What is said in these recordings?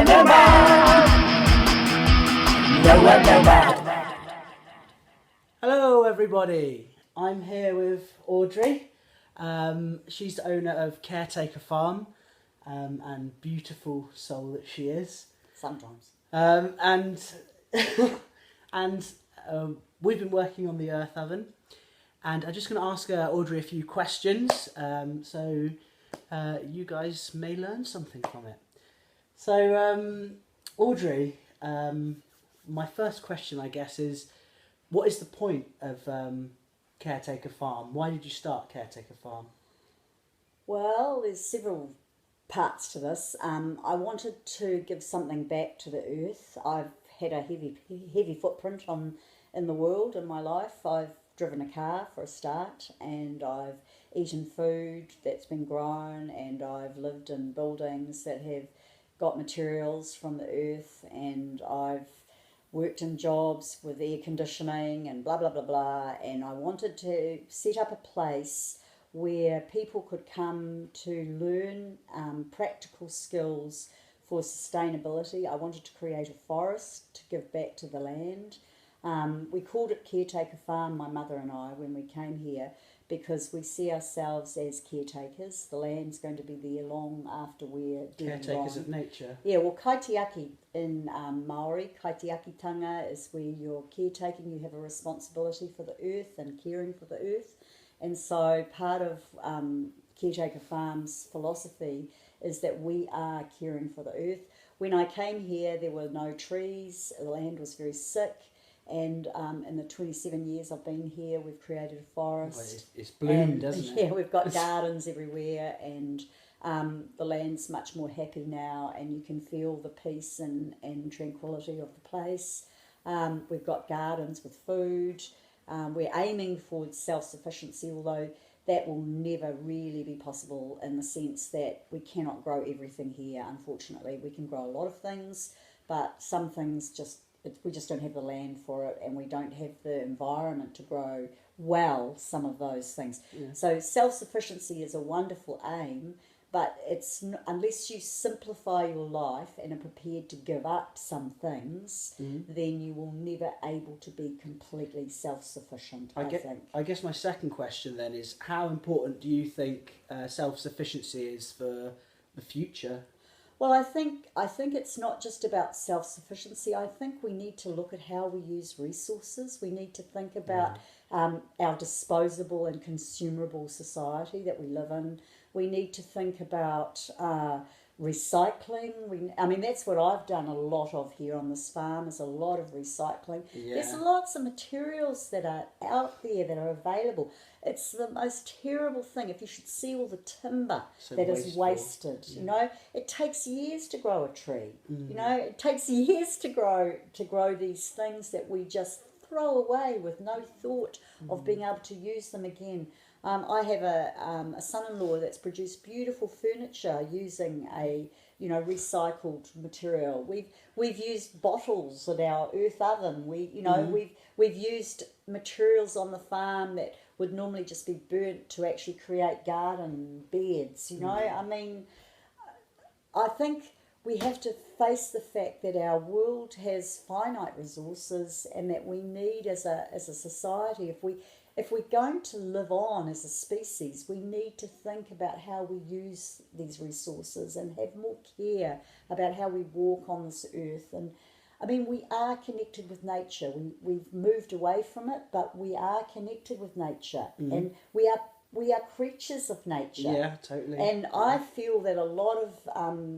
Nowhere Nomad. Nowhere Nomad. Hello everybody, I'm here with Audrey. She's the owner of Caretaker Farm, and beautiful soul that she is. Sometimes. And we've been working on the earth oven, and I'm just going to ask Audrey a few questions, so you guys may learn something from it. So Audrey, my first question I guess is, what is the point of Caretaker Farm? Why did you start Caretaker Farm? Well, there's several parts to this. I wanted to give something back to the earth. I've had a heavy footprint in the world in my life. I've driven a car for a start, and I've eaten food that's been grown, and I've lived in buildings that have got materials from the earth, and I've worked in jobs with air conditioning and blah, blah, blah, blah. And I wanted to set up a place where people could come to learn practical skills for sustainability. I wanted to create a forest to give back to the land. We called it Caretaker Farm, my mother and I, when we came here, because we see ourselves as caretakers. The land's going to be there long after we're dead. Caretakers of nature. Yeah, well, kaitiaki in Maori, kaitiakitanga is where you're caretaking, you have a responsibility for the earth and caring for the earth. And so part of Caretaker Farm's philosophy is that we are caring for the earth. When I came here, there were no trees, the land was very sick. And in the 27 years I've been here, we've created a forest. Well, it's bloomed, doesn't it? Yeah, we've got gardens everywhere, and the land's much more happy now, and you can feel the peace and tranquility of the place. We've got gardens with food. We're aiming for self-sufficiency, although that will never really be possible in the sense that we cannot grow everything here, unfortunately. We can grow a lot of things, but some things we just don't have the land for it, and we don't have the environment to grow some of those things. Yeah. So self-sufficiency is a wonderful aim, but it's unless you simplify your life and are prepared to give up some things, then you will never able to be completely self-sufficient, I think. I guess my second question then is, how important do you think self-sufficiency is for the future? Well, I think it's not just about self-sufficiency. I think we need to look at how we use resources. We need to think about our disposable and consumable society that we live in. We need to think about recycling. That's what I've done a lot of here on this farm, is a lot of recycling. Yeah. There's lots of materials that are out there that are available. It's the most terrible thing. If you should see all the timber that is wasted, it takes years to grow a tree. It takes years to grow these things that we just throw away with no thought of being able to use them again. I have a son-in-law that's produced beautiful furniture using a recycled material. We've used bottles at our earth oven. We've used materials on the farm that would normally just be burnt to actually create garden beds. I think we have to face the fact that our world has finite resources, and that we need as a society, if we're going to live on as a species, we need to think about how we use these resources and have more care about how we walk on this earth. And we are connected with nature. We've moved away from it, but we are connected with nature, and we are creatures of nature. Yeah, totally. And I feel that a lot of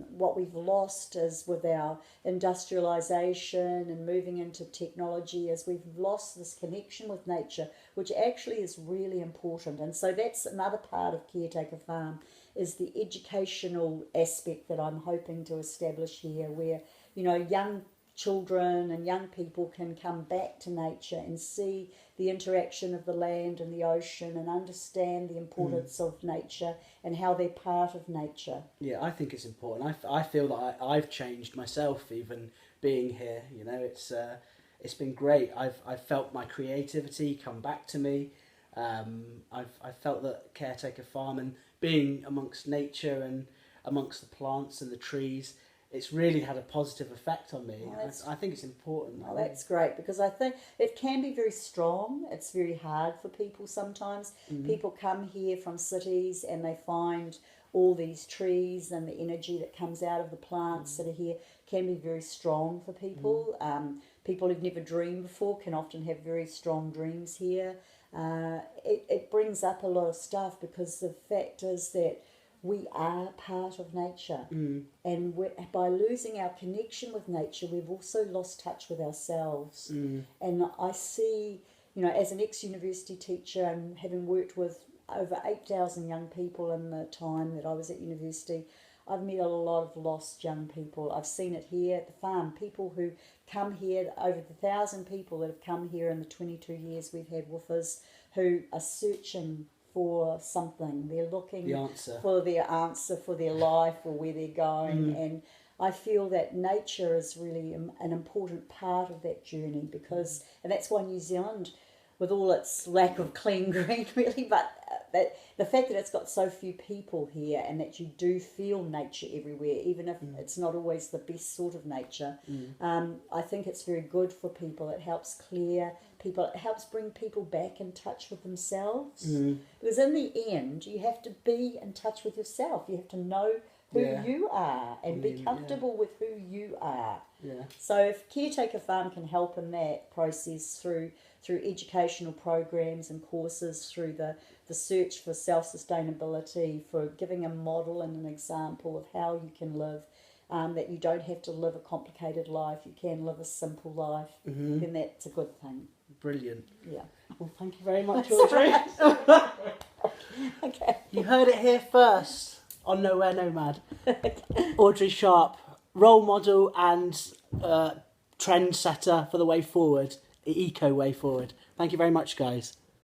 what we've lost is with our industrialization and moving into technology, is we've lost this connection with nature, which actually is really important. And so that's another part of Caretaker Farm, is the educational aspect that I'm hoping to establish here, where young children and young people can come back to nature and see the interaction of the land and the ocean, and understand the importance of nature and how they're part of nature. Yeah, I think it's important. I feel that I've changed myself even being here. It's been great. I've felt my creativity come back to me. I've felt that Caretaker Farm and being amongst nature and amongst the plants and the trees, it's really had a positive effect on me. Oh, I think it's important. Oh, that's great, because I think it can be very strong. It's very hard for people sometimes. People come here from cities and they find all these trees, and the energy that comes out of the plants that are here can be very strong for people. People who've never dreamed before can often have very strong dreams here. It brings up a lot of stuff, because the fact is that we are part of nature, and by losing our connection with nature, we've also lost touch with ourselves. And I see, as an ex-university teacher and having worked with over 8,000 young people in the time that I was at university, I've met a lot of lost young people. I've seen it here at the farm. People who come here, over 1,000 people that have come here in the 22 years we've had woofers, who are searching for something. They're looking for their answer for their life or where they're going. And I feel that nature is really an important part of that journey, because, and that's why New Zealand, with all its lack of clean green really, but that the fact that it's got so few people here, and that you do feel nature everywhere, even if it's not always the best sort of nature, I think it's very good for people. It helps clear people, it helps bring people back in touch with themselves, because in the end you have to be in touch with yourself. You have to know who you are and be comfortable with who you are. So if Caretaker Farm can help in that process through educational programs and courses, through the search for self-sustainability, for giving a model and an example of how you can live, that you don't have to live a complicated life, you can live a simple life, then that's a good thing. Brilliant. Yeah. Well, thank you very much, Audrey. Okay. You heard it here first on Nowhere Nomad. Audrey Sharp, role model and trendsetter for the way forward, the eco way forward. Thank you very much, guys.